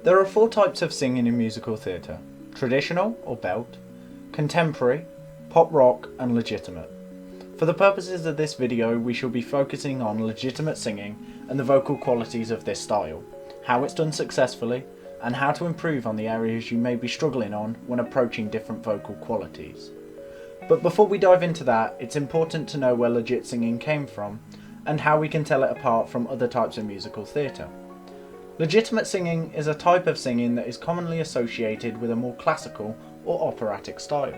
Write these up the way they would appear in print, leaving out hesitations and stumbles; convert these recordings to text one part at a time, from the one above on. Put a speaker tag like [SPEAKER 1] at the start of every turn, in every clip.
[SPEAKER 1] There are four types of singing in musical theatre: traditional or belt, contemporary, pop rock and legitimate. For the purposes of this video we shall be focusing on legitimate singing and the vocal qualities of this style, how it's done successfully, and how to improve on the areas you may be struggling on when approaching different vocal qualities. But before we dive into that, it's important to know where legit singing came from and how we can tell it apart from other types of musical theatre. Legitimate singing is a type of singing that is commonly associated with a more classical or operatic style.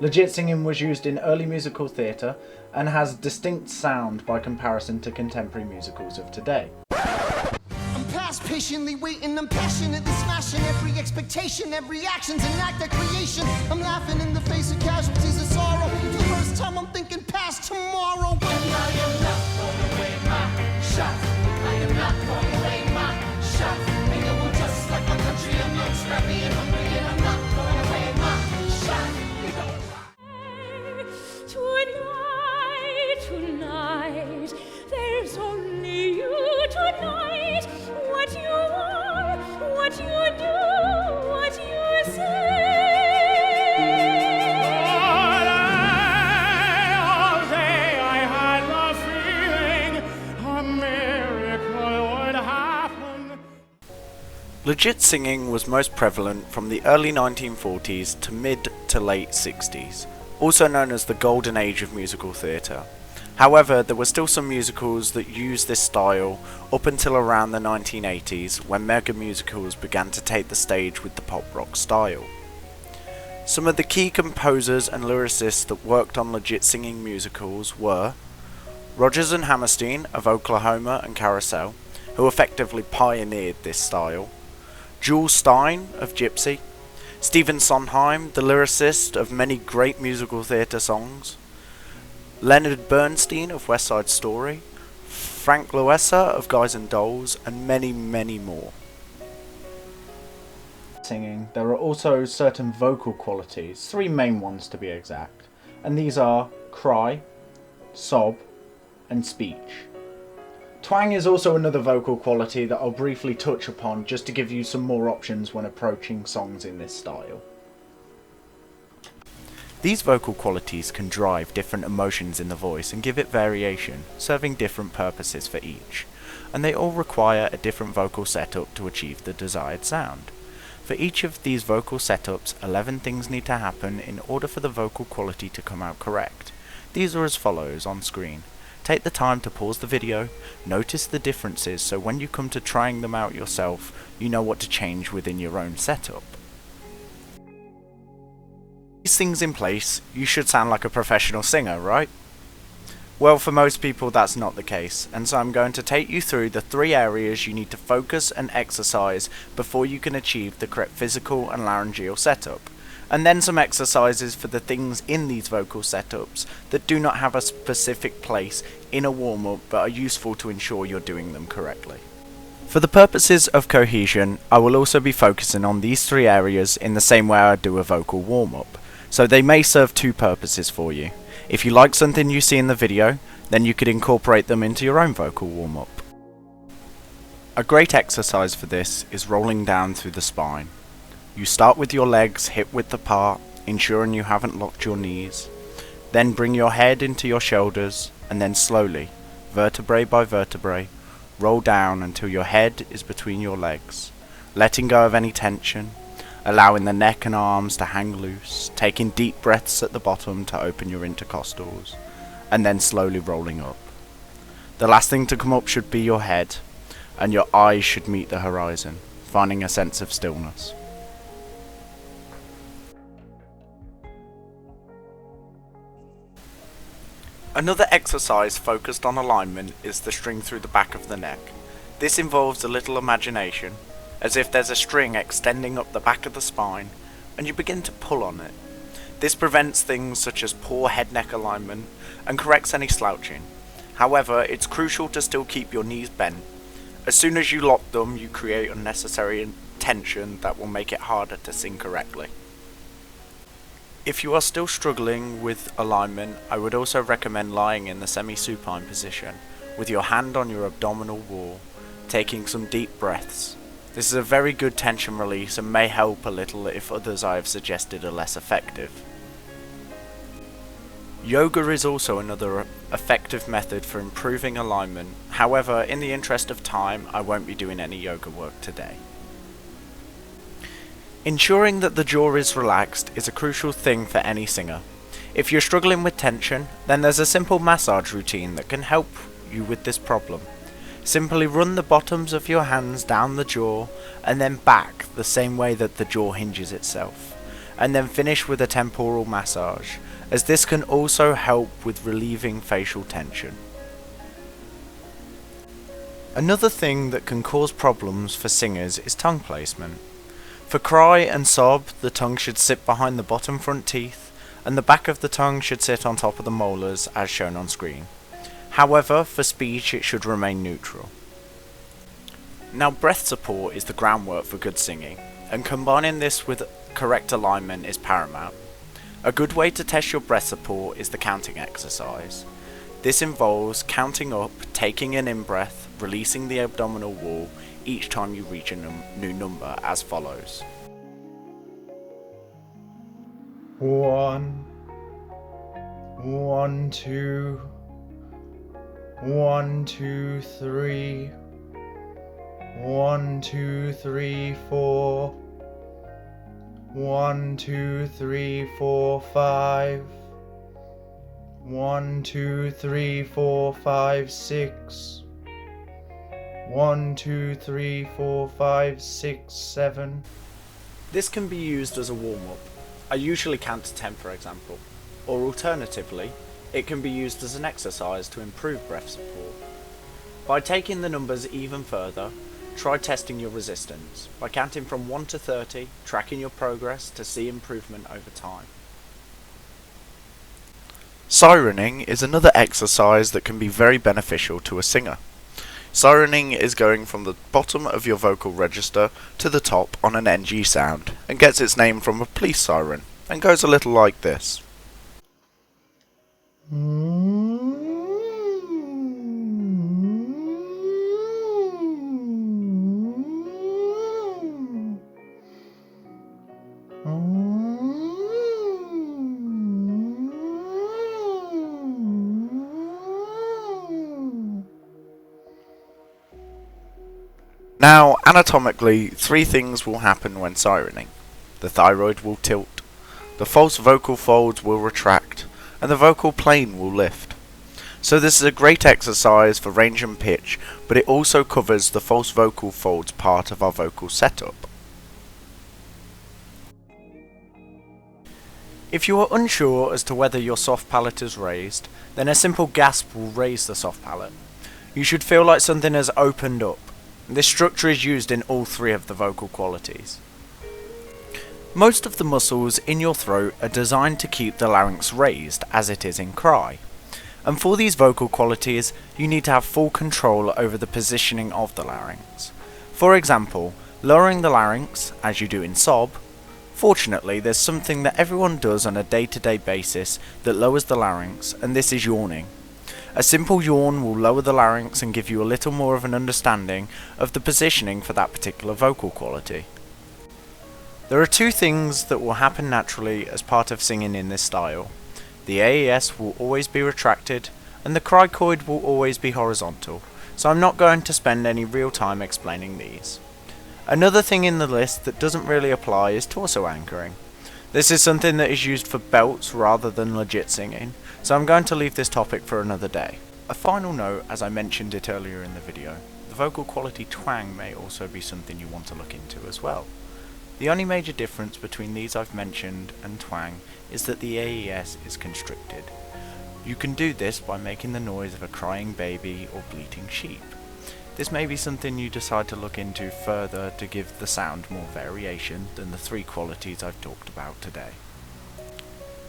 [SPEAKER 1] Legit singing was used in early musical theatre and has distinct sound by comparison to contemporary musicals of today.
[SPEAKER 2] I'm past patiently waiting, I'm passionately smashing every expectation, every action's an act of creation. I'm laughing in the face of casualties of sorrow. For the first time I'm thinking past tomorrow. And I am not throwing away my shot. I am not throwing away my shot. And you will just like my country, I'm young, scrappy and hungry, and I'm not throwing away my shot.
[SPEAKER 3] Tonight, there's only you tonight. What you are, what you do, what you say.
[SPEAKER 4] All day I had the feeling a miracle would happen.
[SPEAKER 1] Legit singing was most prevalent from the early 1940s to mid to late 60s, also known as the golden age of musical theatre. However, there were still some musicals that used this style up until around the 1980s, when mega musicals began to take the stage with the pop rock style. Some of the key composers and lyricists that worked on legit singing musicals were Rodgers and Hammerstein of Oklahoma and Carousel, who effectively pioneered this style, Jules Stein of Gypsy, Stephen Sondheim, the lyricist of many great musical theatre songs, Leonard Bernstein of West Side Story, Frank Loesser of Guys and Dolls, and many, many more. Singing, there are also certain vocal qualities, three main ones to be exact, and these are cry, sob, and speech. Twang is also another vocal quality that I'll briefly touch upon just to give you some more options when approaching songs in this style. These vocal qualities can drive different emotions in the voice and give it variation, serving different purposes for each, and they all require a different vocal setup to achieve the desired sound. For each of these vocal setups, 11 things need to happen in order for the vocal quality to come out correct. These are as follows on screen. Take the time to pause the video, notice the differences so when you come to trying them out yourself, you know what to change within your own setup. These things in place, you should sound like a professional singer, right? Well, for most people that's not the case, and so I'm going to take you through the three areas you need to focus and exercise before you can achieve the correct physical and laryngeal setup, and then some exercises for the things in these vocal setups that do not have a specific place in a warm-up but are useful to ensure you're doing them correctly. For the purposes of cohesion, I will also be focusing on these three areas in the same way I do a vocal warm-up. So they may serve two purposes for you. If you like something you see in the video, then you could incorporate them into your own vocal warm-up. A great exercise for this is rolling down through the spine. You start with your legs hip width apart, ensuring you haven't locked your knees. Then bring your head into your shoulders, and then slowly, vertebrae by vertebrae, roll down until your head is between your legs, letting go of any tension, allowing the neck and arms to hang loose, taking deep breaths at the bottom to open your intercostals, and then slowly rolling up. The last thing to come up should be your head, and your eyes should meet the horizon, finding a sense of stillness. Another exercise focused on alignment is the string through the back of the neck. This involves a little imagination, as if there's a string extending up the back of the spine, and you begin to pull on it. This prevents things such as poor head-neck alignment and corrects any slouching. However, it's crucial to still keep your knees bent. As soon as you lock them, you create unnecessary tension that will make it harder to sing correctly. If you are still struggling with alignment, I would also recommend lying in the semi-supine position, with your hand on your abdominal wall, taking some deep breaths. This is a very good tension release and may help a little if others I have suggested are less effective. Yoga is also another effective method for improving alignment. However, in the interest of time, I won't be doing any yoga work today. Ensuring that the jaw is relaxed is a crucial thing for any singer. If you're struggling with tension, then there's a simple massage routine that can help you with this problem. Simply run the bottoms of your hands down the jaw and then back the same way that the jaw hinges itself, and then finish with a temporal massage, as this can also help with relieving facial tension. Another thing that can cause problems for singers is tongue placement. For cry and sob, the tongue should sit behind the bottom front teeth, and the back of the tongue should sit on top of the molars as shown on screen. However, for speech it should remain neutral. Now, breath support is the groundwork for good singing, and combining this with correct alignment is paramount. A good way to test your breath support is the counting exercise. This involves counting up, taking an in-breath, releasing the abdominal wall each time you reach a new number, as follows.
[SPEAKER 5] 1, 1, 2, 1, 2, 3, 1, 2, 3, 4, 1, 2, 3, 4, 5, 1, 2, 3, 4, 5, 6, 1, 2, 3, 4, 5, 6, 7.
[SPEAKER 1] This can be used as a warm-up. I usually count to 10 for example, or alternatively, it can be used as an exercise to improve breath support. By taking the numbers even further, try testing your resistance by counting from 1 to 30, tracking your progress to see improvement over time. Sirening is another exercise that can be very beneficial to a singer. Sirening is going from the bottom of your vocal register to the top on an NG sound, and gets its name from a police siren, and goes a little like this. Now, anatomically, 3 things will happen when sirening. The thyroid will tilt, the false vocal folds will retract, and the vocal plane will lift. So this is a great exercise for range and pitch, but it also covers the false vocal folds part of our vocal setup. If you are unsure as to whether your soft palate is raised, then a simple gasp will raise the soft palate. You should feel like something has opened up. This structure is used in all 3 of the vocal qualities. Most of the muscles in your throat are designed to keep the larynx raised as it is in cry. And for these vocal qualities, you need to have full control over the positioning of the larynx. For example, lowering the larynx, as you do in sob. Fortunately, there's something that everyone does on a day-to-day basis that lowers the larynx, and this is yawning. A simple yawn will lower the larynx and give you a little more of an understanding of the positioning for that particular vocal quality. There are 2 things that will happen naturally as part of singing in this style. The AES will always be retracted, and the cricoid will always be horizontal, so I'm not going to spend any real time explaining these. Another thing in the list that doesn't really apply is torso anchoring. This is something that is used for belts rather than legit singing, so I'm going to leave this topic for another day. A final note, as I mentioned it earlier in the video, the vocal quality twang may also be something you want to look into as well. The only major difference between these I've mentioned and twang is that the AES is constricted. You can do this by making the noise of a crying baby or bleating sheep. This may be something you decide to look into further to give the sound more variation than the 3 qualities I've talked about today.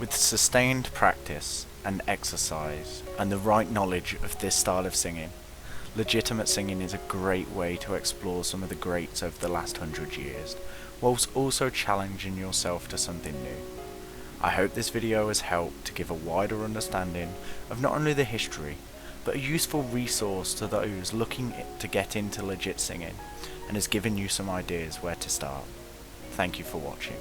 [SPEAKER 1] With sustained practice and exercise and the right knowledge of this style of singing, legitimate singing is a great way to explore some of the greats over the last 100 years, whilst also challenging yourself to something new. I hope this video has helped to give a wider understanding of not only the history, but a useful resource to those looking to get into legit singing, and has given you some ideas where to start. Thank you for watching.